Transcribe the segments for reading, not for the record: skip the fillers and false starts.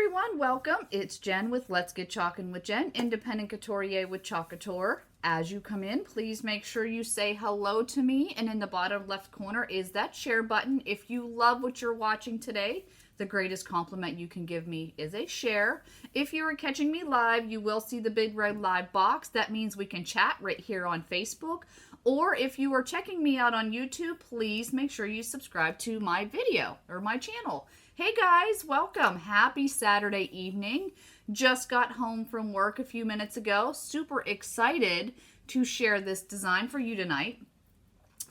everyone, welcome. It's Jen with Let's Get Chalkin' with Jen, independent couturier with Chalk Couture. As you come in, please make sure you say hello to me, and in the bottom left corner is that share button. If you love what you're watching today, the greatest compliment you can give me is a share. If you are catching me live, you will see the big red live box. That means we can chat right here on Facebook. Or if you are checking me out on YouTube, please make sure you subscribe to my video or my channel. Hey guys, welcome. Happy Saturday evening. Just got home from work a few minutes ago. Super excited to share this design for you tonight.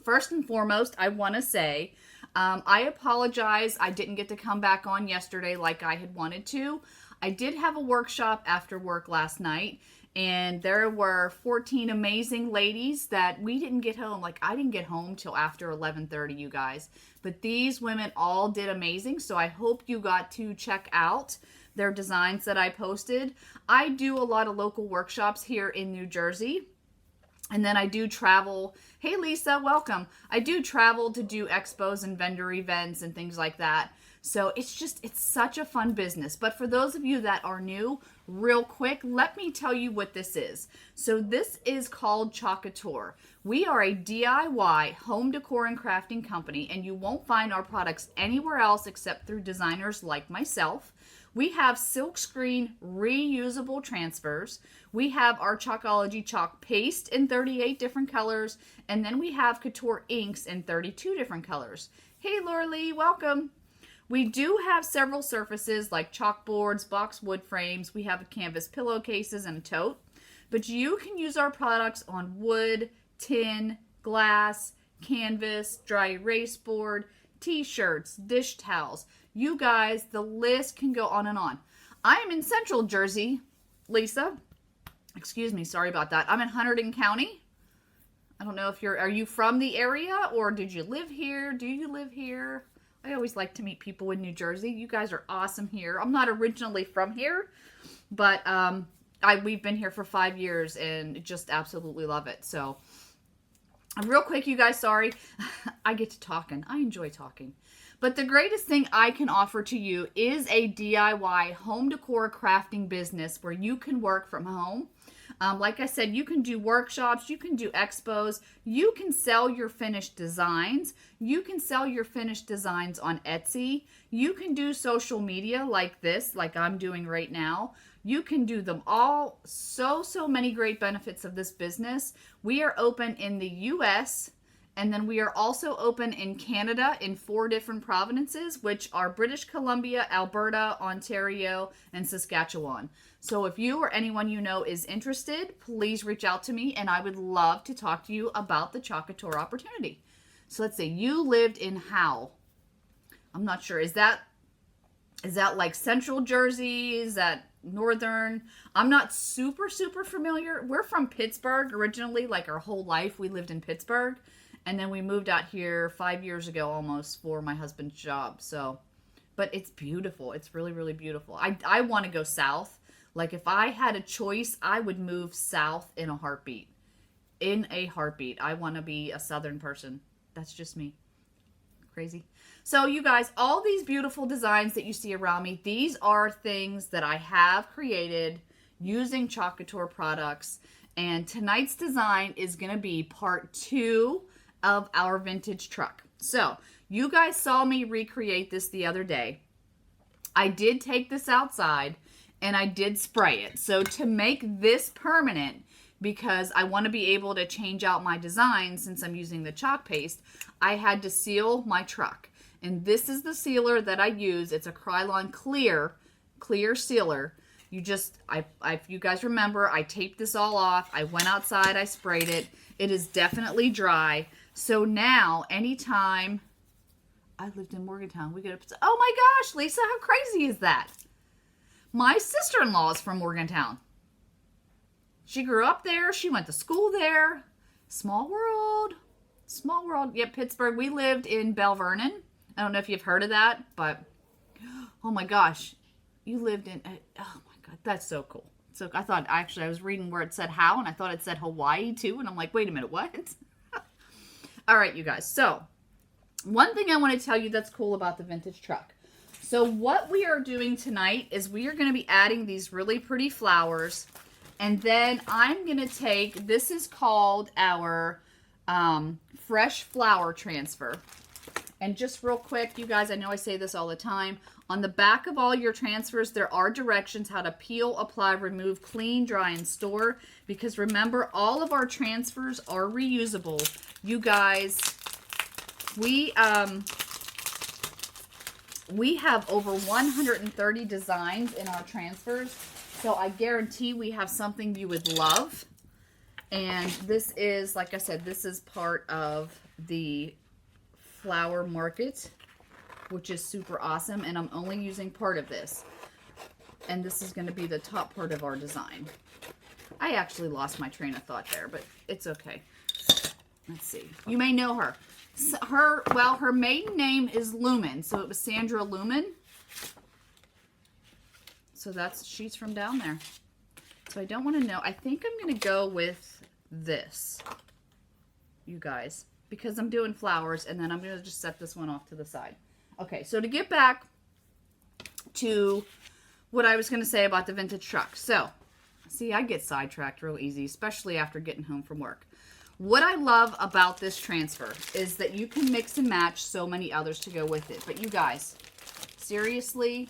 First and foremost, I want to say, I apologize. I didn't get to come back on yesterday like I had wanted to. I did have a workshop after work last night, and there were 14 amazing ladies that we didn't get home. Like, I didn't get home till after 11:30, you guys. But these women all did amazing, so I hope you got to check out their designs that I posted. I do a lot of local workshops here in New Jersey, and then I do travel. Hey, Lisa, welcome. I do travel to do expos and vendor events and things like that. So it's such a fun business. But for those of you that are new, real quick, let me tell you what this is. So this is called Chalk Couture. We are a DIY home decor and crafting company, and you won't find our products anywhere else except through designers like myself. We have silkscreen reusable transfers. We have our Chalkology chalk paste in 38 different colors, and then we have couture inks in 32 different colors. Hey, Laura Lee, welcome. We do have several surfaces like chalkboards, boxwood frames. We have canvas pillowcases and a tote. But you can use our products on wood, tin, glass, canvas, dry erase board, t-shirts, dish towels. You guys, the list can go on and on. I am in Central Jersey, Lisa. Excuse me, sorry about that. I'm in Hunterdon County. I don't know if are you from the area, or did you live here? Do you live here? I always like to meet people in New Jersey. You guys are awesome here. I'm not originally from here, but we've been here for 5 years and just absolutely love it. So real quick, you guys, sorry. I get to talking. I enjoy talking. But the greatest thing I can offer to you is a DIY home decor crafting business where you can work from home. Like I said, you can do workshops, you can do expos, you can sell your finished designs, you can sell your finished designs on Etsy, you can do social media like this, like I'm doing right now. You can do them all. So many great benefits of this business. We are open in the US, and then we are also open in Canada in 4 different provinces, which are British Columbia, Alberta, Ontario, and Saskatchewan. So if you or anyone you know is interested, please reach out to me, and I would love to talk to you about the Chalk Couture opportunity. So let's say you lived in Howe. I'm not sure. Is that like Central Jersey? Is that Northern? I'm not super familiar. We're from Pittsburgh originally, like our whole life we lived in Pittsburgh. And then we moved out here 5 years ago almost for my husband's job. So, but it's beautiful. It's really, really beautiful. I want to go south. Like if I had a choice, I would move south in a heartbeat. In a heartbeat. I want to be a southern person. That's just me. Crazy. So you guys, all these beautiful designs that you see around me, these are things that I have created using Chalk Couture products. And tonight's design is going to be part 2 of our vintage truck. So you guys saw me recreate this the other day. I did take this outside and I did spray it. So to make this permanent, because I want to be able to change out my design since I'm using the chalk paste, I had to seal my truck. And this is the sealer that I use. It's a Krylon clear sealer. If you guys remember, I taped this all off. I went outside, I sprayed it. It is definitely dry. So now, anytime I lived in Morgantown, we get oh my gosh, Lisa, how crazy is that? My sister-in-law is from Morgantown. She grew up there. She went to school there. Small world. Small world. Yep, Pittsburgh. We lived in Bell Vernon. I don't know if you've heard of that, but oh my gosh. You lived in, oh my God, that's so cool. So I thought, actually, I was reading where it said how, and I thought it said Hawaii too. And I'm like, wait a minute, what? All right, you guys. So one thing I want to tell you that's cool about the vintage truck. So what we are doing tonight is we are going to be adding these really pretty flowers. And then I'm going to take, this is called our fresh flower transfer. And just real quick, you guys, I know I say this all the time. On the back of all your transfers, there are directions how to peel, apply, remove, clean, dry, and store. Because remember, all of our transfers are reusable. You guys, we have over 130 designs in our transfers. So I guarantee we have something you would love. And this is, like I said, this is part of the flower market, which is super awesome. And I'm only using part of this. And this is going to be the top part of our design. I actually lost my train of thought there, but it's okay. Let's see. You may know her. Her maiden name is Lumen. So it was Sandra Lumen. So she's from down there. So I don't want to know. I think I'm going to go with this, you guys, because I'm doing flowers, and then I'm going to just set this one off to the side. Okay, so to get back to what I was going to say about the vintage truck. So, see, I get sidetracked real easy, especially after getting home from work. What I love about this transfer is that you can mix and match so many others to go with it. But you guys, seriously,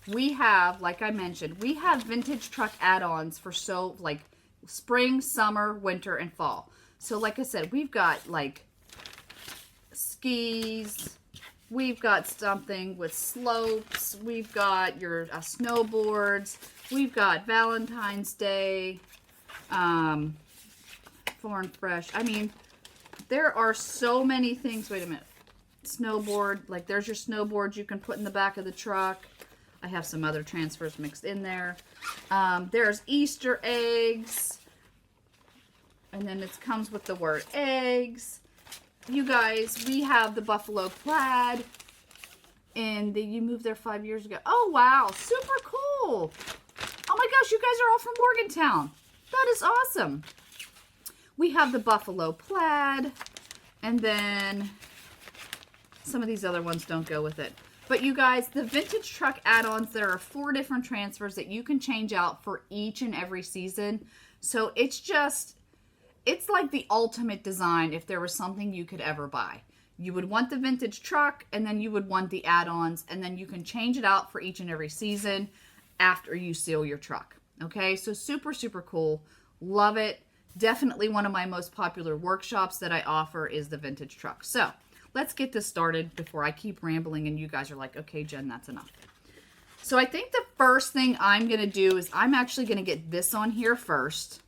we have, like I mentioned, we have vintage truck add-ons for like spring, summer, winter, and fall. So like I said, we've got like skis, we've got something with slopes, we've got your snowboards, we've got Valentine's Day, Farm Fresh. I mean, there are so many things. Wait a minute. Snowboard, like there's your snowboard you can put in the back of the truck. I have some other transfers mixed in there. There's Easter eggs. And then it comes with the word eggs. You guys, we have the buffalo plaid. And you moved there 5 years ago. Oh, wow. Super cool. Oh, my gosh. You guys are all from Morgantown. That is awesome. We have the buffalo plaid. And then some of these other ones don't go with it. But you guys, the vintage truck add-ons, there are 4 different transfers that you can change out for each and every season. So it's like the ultimate design if there was something you could ever buy. You would want the vintage truck, and then you would want the add-ons, and then you can change it out for each and every season after you seal your truck. Okay, so super, super cool. Love it. Definitely one of my most popular workshops that I offer is the vintage truck. So let's get this started before I keep rambling and you guys are like, okay, Jen, that's enough. So I think the first thing I'm going to do is I'm actually going to get this on here first.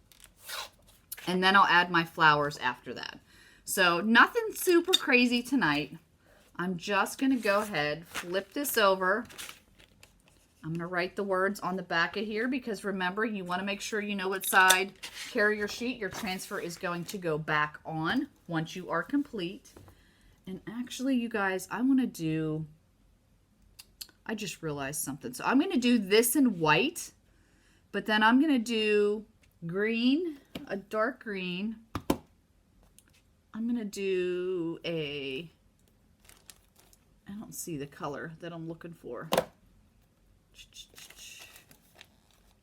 And then I'll add my flowers after that. So nothing super crazy tonight. I'm just going to go ahead, flip this over. I'm going to write the words on the back of here because remember, you want to make sure you know what side carrier sheet your transfer is going to go back on once you are complete. And actually, you guys, I just realized something. So I'm going to do this in white, but then I'm going to do green, a dark green. I'm going to do I don't see the color that I'm looking for.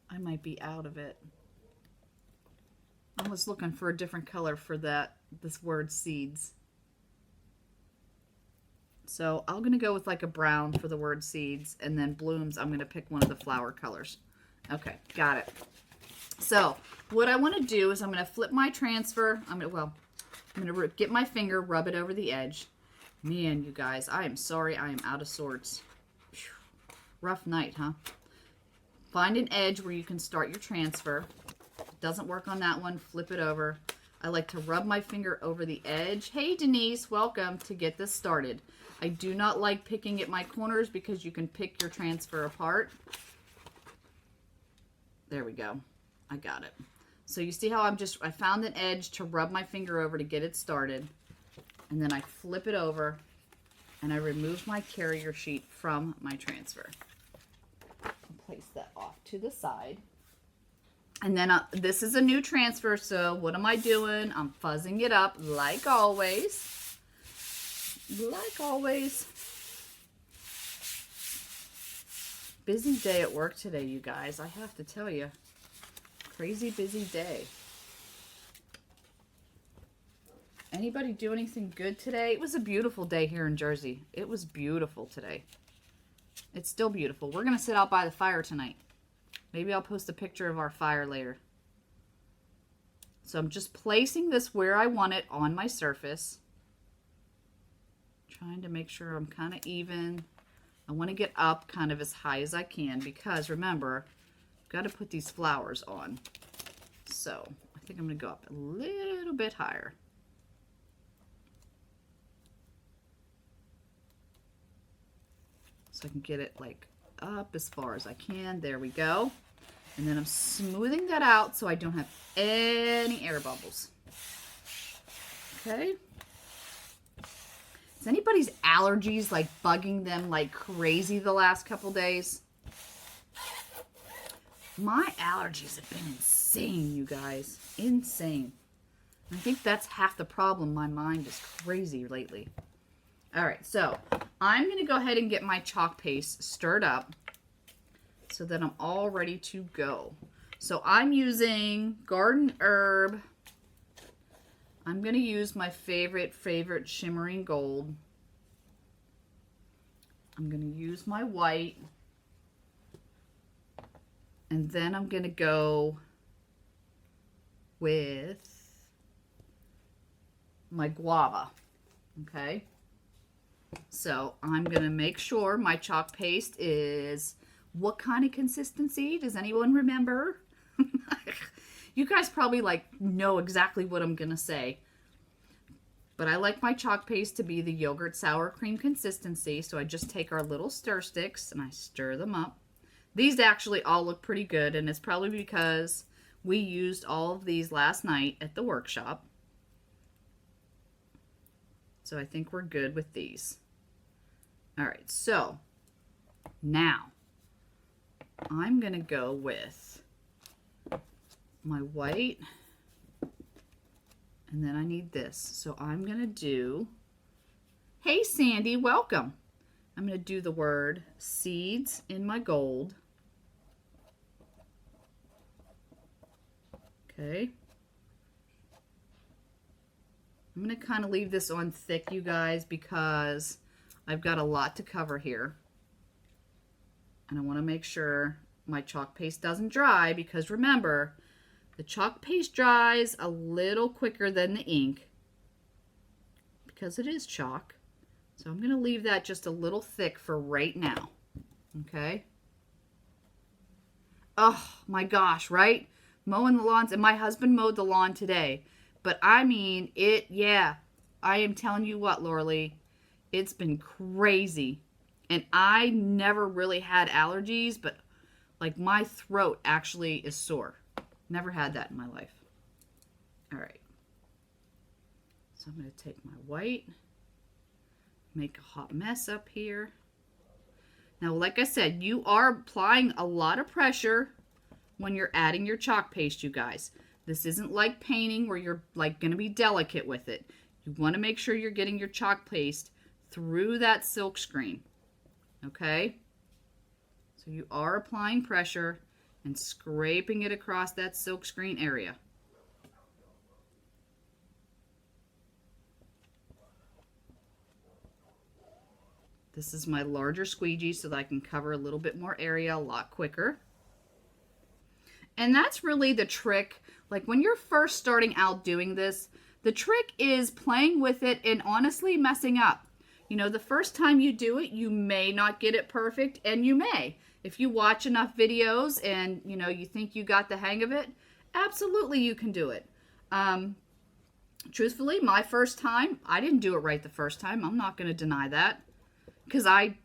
I might be out of it. I was looking for a different color for this word seeds. So I'm going to go with like a brown for the word seeds, and then blooms, I'm going to pick one of the flower colors. Okay, got it. So what I want to do is I'm going to flip my transfer. I'm going to get my finger, rub it over the edge. Man, you guys, I am sorry. I am out of sorts. Whew. Rough night, huh? Find an edge where you can start your transfer. If it doesn't work on that one, flip it over. I like to rub my finger over the edge. Hey, Denise, welcome to get this started. I do not like picking at my corners because you can pick your transfer apart. There we go. I got it. So you see how I found an edge to rub my finger over to get it started. And then I flip it over and I remove my carrier sheet from my transfer. And place that off to the side. And then this is a new transfer, so what am I doing? I'm fuzzing it up like always. Like always. Busy day at work today, you guys. I have to tell you. Crazy busy day. Anybody do anything good today? It was a beautiful day here in Jersey. It was beautiful today. It's still beautiful. We're going to sit out by the fire tonight. Maybe I'll post a picture of our fire later. So I'm just placing this where I want it on my surface. Trying to make sure I'm kind of even. I want to get up kind of as high as I can because remember, I've got to put these flowers on. So I think I'm going to go up a little bit higher. So I can get it like up as far as I can. There we go. And then I'm smoothing that out so I don't have any air bubbles. Okay. Is anybody's allergies like bugging them like crazy the last couple days? My allergies have been insane, you guys. Insane. I think that's half the problem. My mind is crazy lately. All right, so I'm going to go ahead and get my chalk paste stirred up so that I'm all ready to go. So I'm using Garden Herb. I'm going to use my favorite shimmering gold. I'm going to use my white. And then I'm going to go with my guava. Okay. So I'm going to make sure my chalk paste is what kind of consistency? Does anyone remember? You guys probably like know exactly what I'm going to say. But I like my chalk paste to be the yogurt sour cream consistency. So I just take our little stir sticks and I stir them up. These actually all look pretty good. And it's probably because we used all of these last night at the workshop. So I think we're good with these. All right, so now I'm going to go with my white, and then I need this. So I'm going to do, hey Sandy, welcome. I'm going to do the word seeds in my gold. Okay. I'm going to kind of leave this on thick, you guys, because I've got a lot to cover here. And I want to make sure my chalk paste doesn't dry because remember, the chalk paste dries a little quicker than the ink because it is chalk. So I'm going to leave that just a little thick for right now. Okay. Oh my gosh, right? Mowing the lawns, and my husband mowed the lawn today. But I mean, yeah, I am telling you what, Laura Lee, it's been crazy. And I never really had allergies, but like my throat actually is sore. Never had that in my life. All right. So I'm going to take my white, make a hot mess up here. Now, like I said, you are applying a lot of pressure when you're adding your chalk paste, you guys. This isn't like painting where you're like going to be delicate with it. You want to make sure you're getting your chalk paste through that silk screen. Okay? So you are applying pressure and scraping it across that silk screen area. This is my larger squeegee so that I can cover a little bit more area a lot quicker. And that's really the trick. Like when you're first starting out doing this, the trick is playing with it and honestly messing up. You know, the first time you do it, you may not get it perfect, and you may. If you watch enough videos and, you know, you think you got the hang of it, absolutely you can do it. Truthfully, my first time, I didn't do it right the first time. I'm not going to deny that because I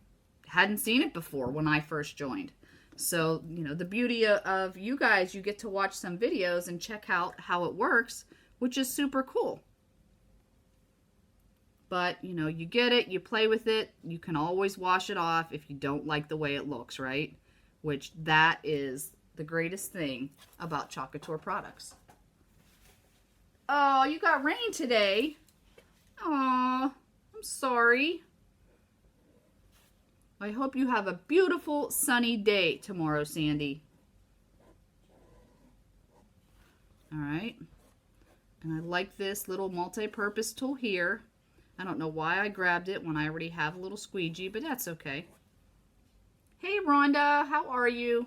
hadn't seen it before when I first joined. So, you know, the beauty of you guys, you get to watch some videos and check out how it works, which is super cool. But, you know, you get it, you play with it, you can always wash it off if you don't like the way it looks, right? Which that is the greatest thing about Chalk Couture products. Oh, you got rain today. Aw, I'm sorry. I hope you have a beautiful sunny day tomorrow, Sandy. All right. And I like this little multi-purpose tool here. I don't know why I grabbed it when I already have a little squeegee, but that's okay. Hey, Rhonda, how are you?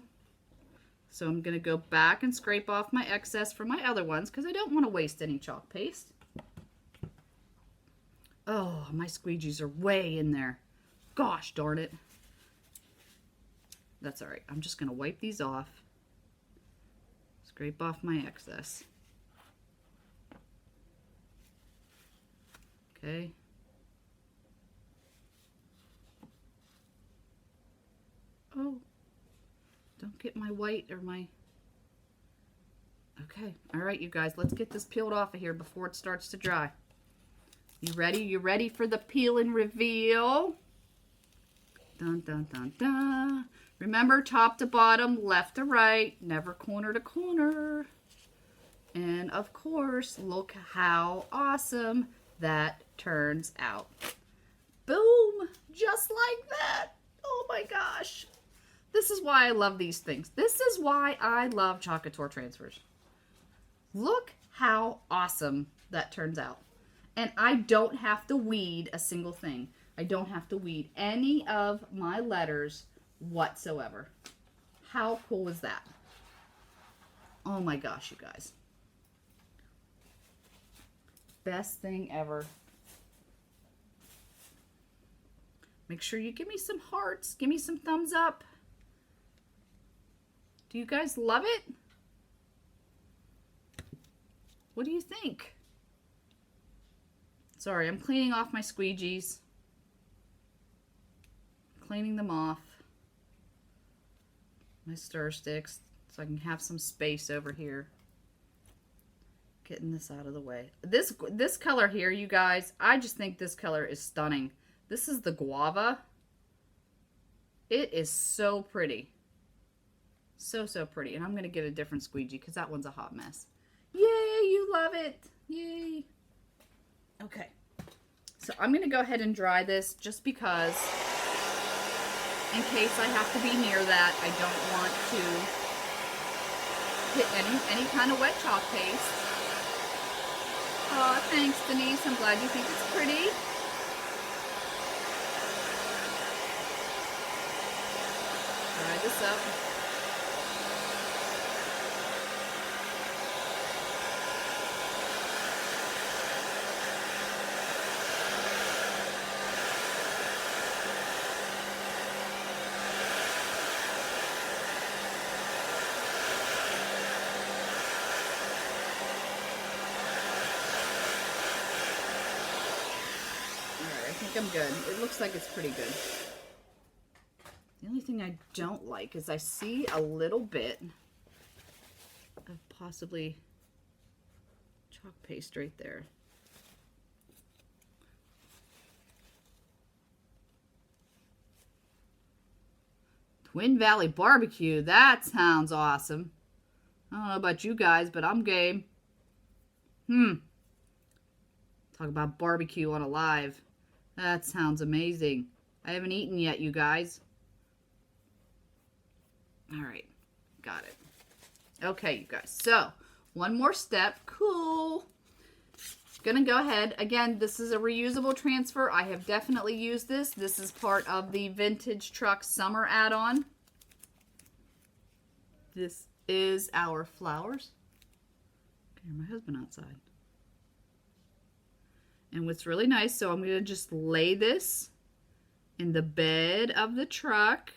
So I'm going to go back and scrape off my excess from my other ones because I don't want to waste any chalk paste. Oh, my squeegees are way in there. Gosh darn it. That's all right. I'm just going to wipe these off. Scrape off my excess. Okay. Oh, don't get my white or my... Okay. All right, you guys, let's get this peeled off of here before it starts to dry. You ready? You ready for the peel and reveal? Dun, dun, dun, dun. Remember, top to bottom, left to right, never corner to corner. And of course, look how awesome that turns out. Boom! Just like that. Oh my gosh. This is why I love these things. This is why I love Chalk Couture transfers. Look how awesome that turns out. And I don't have to weed a single thing. I don't have to weed any of my letters whatsoever. How cool is that? Oh my gosh, you guys. Best thing ever. Make sure you give me some hearts. Give me some thumbs up. Do you guys love it? What do you think? Sorry, I'm cleaning off my squeegees. Cleaning them off. My stir sticks so I can have some space over here. Getting this out of the way. This color here, you guys, I just think this color is stunning. This is the guava. It is so pretty. So, so pretty. And I'm going to get a different squeegee because that one's a hot mess. Yay, you love it. Yay. Okay. So I'm going to go ahead and dry this just because in case I have to be near that, I don't want to hit any kind of wet chalk paste. Oh, thanks, Denise. I'm glad you think it's pretty. Dry this up. I'm good. It looks like it's pretty good. The only thing I don't like is I see a little bit of possibly chalk paste right there. Twin Valley Barbecue. That sounds awesome. I don't know about you guys, but I'm game. Talk about barbecue on a live. That sounds amazing. I haven't eaten yet, you guys. All right. Got it. Okay, you guys. So, one more step. Cool. Gonna go ahead. Again, this is a reusable transfer. I have definitely used this. This is part of the Vintage Truck Summer add-on. This is our flowers. Okay, my husband outside. And what's really nice, so I'm going to just lay this in the bed of the truck,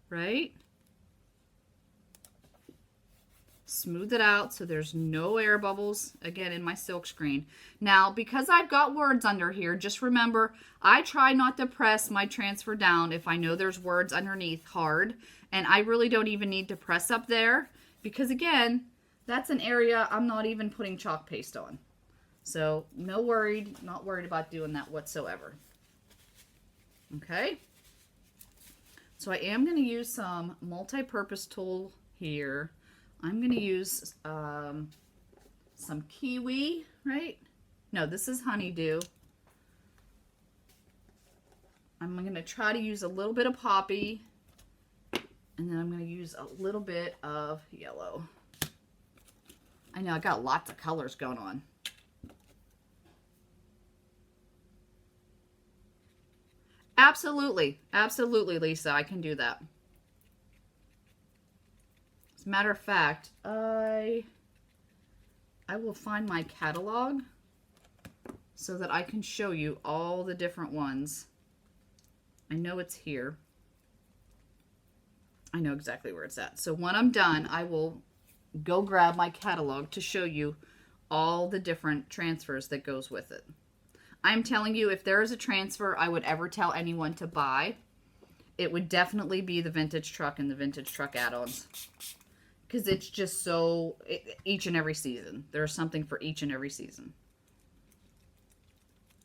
right? Smooth it out so there's no air bubbles, again, in my silk screen. Now, because I've got words under here, just remember, I try not to press my transfer down if I know there's words underneath hard. And I really don't even need to press up there because, again, that's an area I'm not even putting chalk paste on. So, not worried about doing that whatsoever. Okay? So, I am going to use some multi-purpose tool here. I'm going to use some kiwi, right? No, this is honeydew. I'm going to try to use a little bit of poppy, and then I'm going to use a little bit of yellow. I know I got lots of colors going on. Absolutely. Absolutely, Lisa. I can do that. As a matter of fact, I will find my catalog so that I can show you all the different ones. I know it's here. I know exactly where it's at. So when I'm done, I will go grab my catalog to show you all the different transfers that goes with it. I'm telling you, if there is a transfer I would ever tell anyone to buy, it would definitely be the vintage truck and the vintage truck add-ons. Because it's just so, each and every season. There's something for each and every season.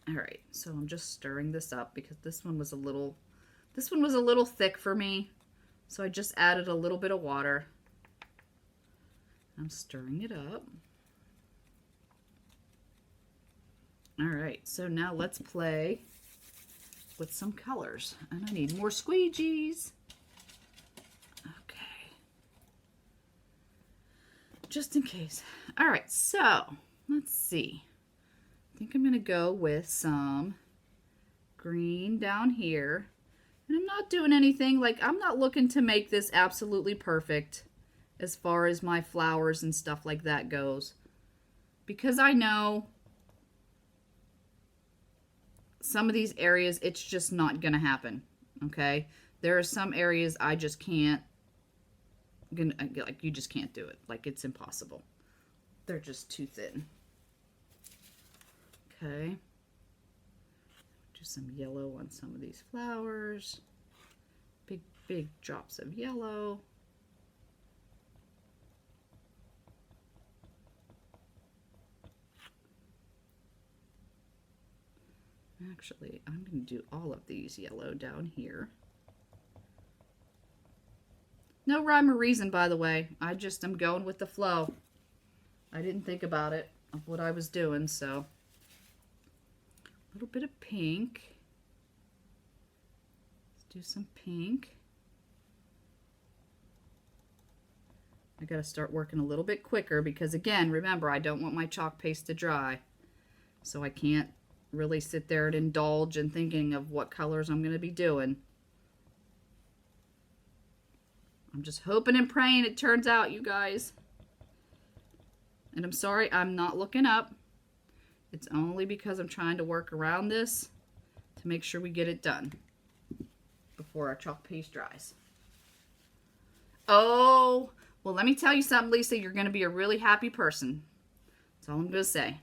All right, so I'm just stirring this up because this one was a little thick for me. So I just added a little bit of water. I'm stirring it up. All right, so now let's play with some colors. And I need more squeegees. Okay. Just in case. All right, so let's see. I think I'm going to go with some green down here. And I'm not doing anything, like I'm not looking to make this absolutely perfect as far as my flowers and stuff like that goes. Because I know some of these areas, it's just not going to happen, okay? There are some areas I just can't, like you just can't do it. Like it's impossible. They're just too thin. Okay. Do some yellow on some of these flowers. Big drops of yellow. Actually, I'm going to do all of these yellow down here. No rhyme or reason, by the way. I just am going with the flow. I didn't think about it, of what I was doing, so. A little bit of pink. Let's do some pink. I got to start working a little bit quicker because, again, remember, I don't want my chalk paste to dry. So I can't really sit there and indulge in thinking of what colors I'm going to be doing. I'm just hoping and praying it turns out, you guys. And I'm sorry, I'm not looking up. It's only because I'm trying to work around this to make sure we get it done before our chalk paste dries. Oh, well, let me tell you something, Lisa. You're going to be a really happy person. That's all I'm going to say.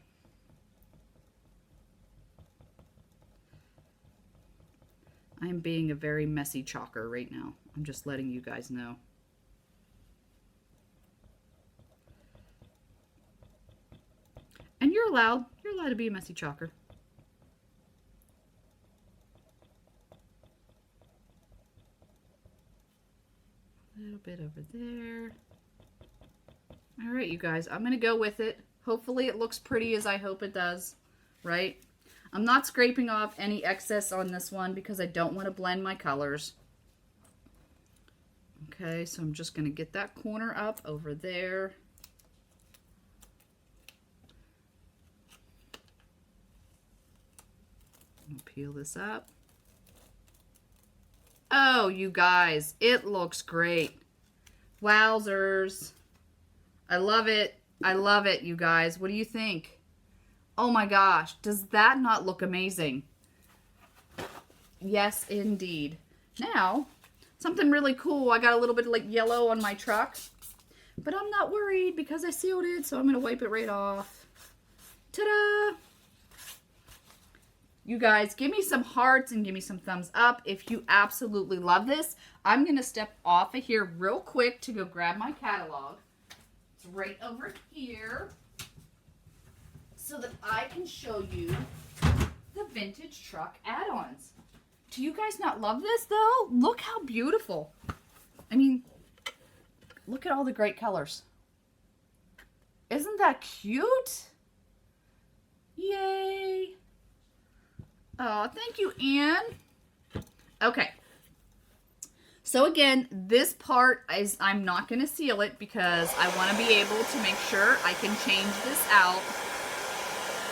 I am being a very messy chalker right now. I'm just letting you guys know. And you're allowed to be a messy chalker. A little bit over there. All right, you guys, I'm going to go with it. Hopefully it looks pretty as I hope it does, right? I'm not scraping off any excess on this one because I don't want to blend my colors. Okay, so I'm just going to get that corner up over there. I'll peel this up. Oh, you guys, it looks great. Wowzers. I love it. I love it, you guys. What do you think? Oh my gosh, does that not look amazing? Yes, indeed. Now, something really cool. I got a little bit of like yellow on my truck, but I'm not worried because I sealed it, so I'm going to wipe it right off. Ta-da! You guys, give me some hearts and give me some thumbs up if you absolutely love this. I'm going to step off of here real quick to go grab my catalog. It's right over here so that I can show you the vintage truck add-ons. Do you guys not love this, though? Look how beautiful. I mean, look at all the great colors. Isn't that cute? Yay. Oh, thank you, Anne. Okay. So again, this part is, I'm not going to seal it because I want to be able to make sure I can change this out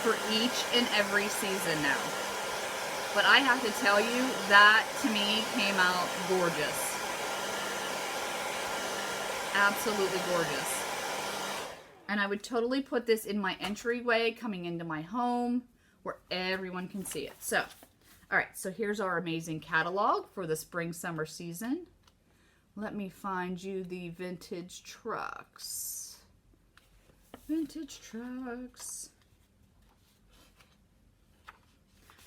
for each and every season now. But I have to tell you, that to me came out gorgeous. Absolutely gorgeous. And I would totally put this in my entryway coming into my home where everyone can see it. So, all right, so here's our amazing catalog for the spring summer season. Let me find you the vintage trucks. Vintage trucks.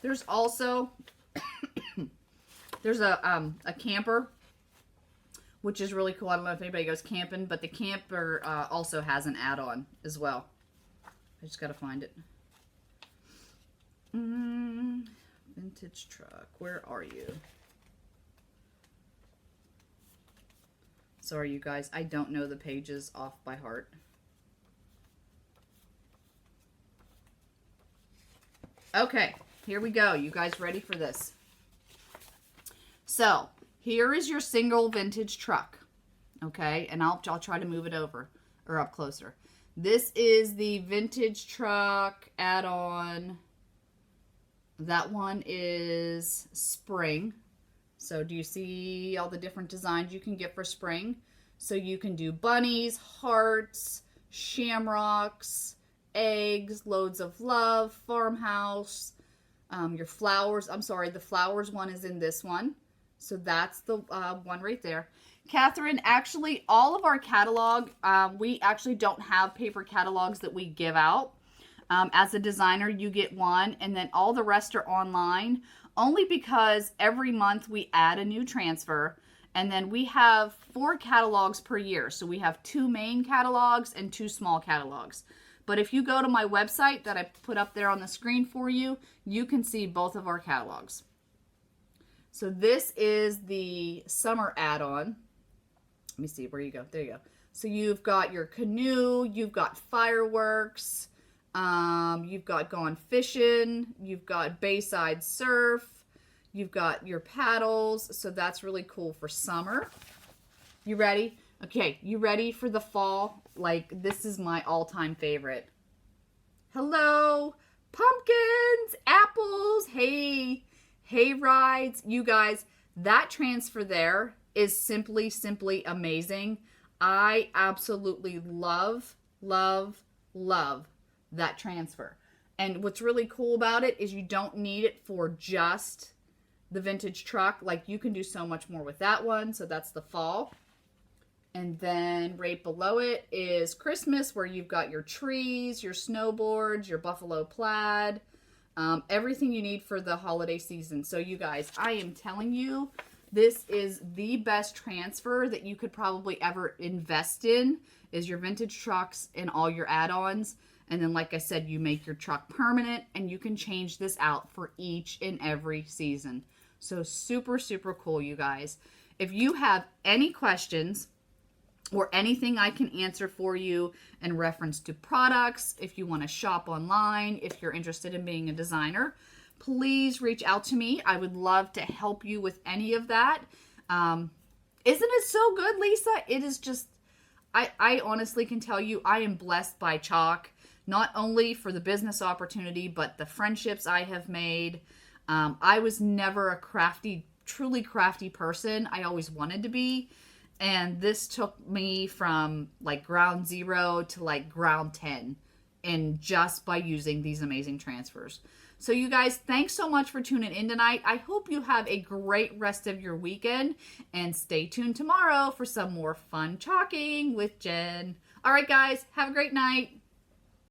There's also there's a camper, which is really cool. I don't know if anybody goes camping, but the camper also has an add-on as well. I just gotta find it. Vintage truck. Where are you? Sorry, you guys. I don't know the pages off by heart. Okay, here we go. You guys ready for this? So, here is your single vintage truck. Okay, and I'll try to move it over or up closer. This is the vintage truck add-on. That one is spring. So do you see all the different designs you can get for spring? So you can do bunnies, hearts, shamrocks, eggs, loads of love, farmhouse, your flowers. I'm sorry, the flowers one is in this one. So that's the one right there. Catherine, actually, all of our catalog, we actually don't have paper catalogs that we give out. As a designer, you get one, and then all the rest are online, only because every month we add a new transfer, and then we have 4 catalogs per year. So we have 2 main catalogs and 2 small catalogs. But if you go to my website that I put up there on the screen for you, you can see both of our catalogs. So this is the summer add-on. Let me see, where you go? There you go. So you've got your canoe, you've got fireworks, you've got gone fishing, you've got bayside surf, you've got your paddles. So that's really cool for summer. You ready? Okay, you ready for the fall? Like, this is my all-time favorite. Hello, pumpkins, apples, hay rides. You guys, that transfer there is simply amazing. I absolutely love that transfer. And what's really cool about it is you don't need it for just the vintage truck. Like, you can do so much more with that one. So that's the fall. And then right below it is Christmas, where you've got your trees, your snowboards, your buffalo plaid, everything you need for the holiday season. So you guys, I am telling you, this is the best transfer that you could probably ever invest in, is your vintage trucks and all your add-ons. And then, like I said, you make your truck permanent, and you can change this out for each and every season. So super cool, you guys. If you have any questions or anything I can answer for you in reference to products, if you want to shop online, if you're interested in being a designer, please reach out to me. I would love to help you with any of that. Isn't it so good, Lisa? It is just, I honestly can tell you, I am blessed by Chalk, not only for the business opportunity, but the friendships I have made. I was never a truly crafty person. I always wanted to be. And this took me from like ground 0 to like ground 10, and just by using these amazing transfers. So you guys, thanks so much for tuning in tonight. I hope you have a great rest of your weekend, and stay tuned tomorrow for some more fun chalking with Jen. All right, guys, have a great night.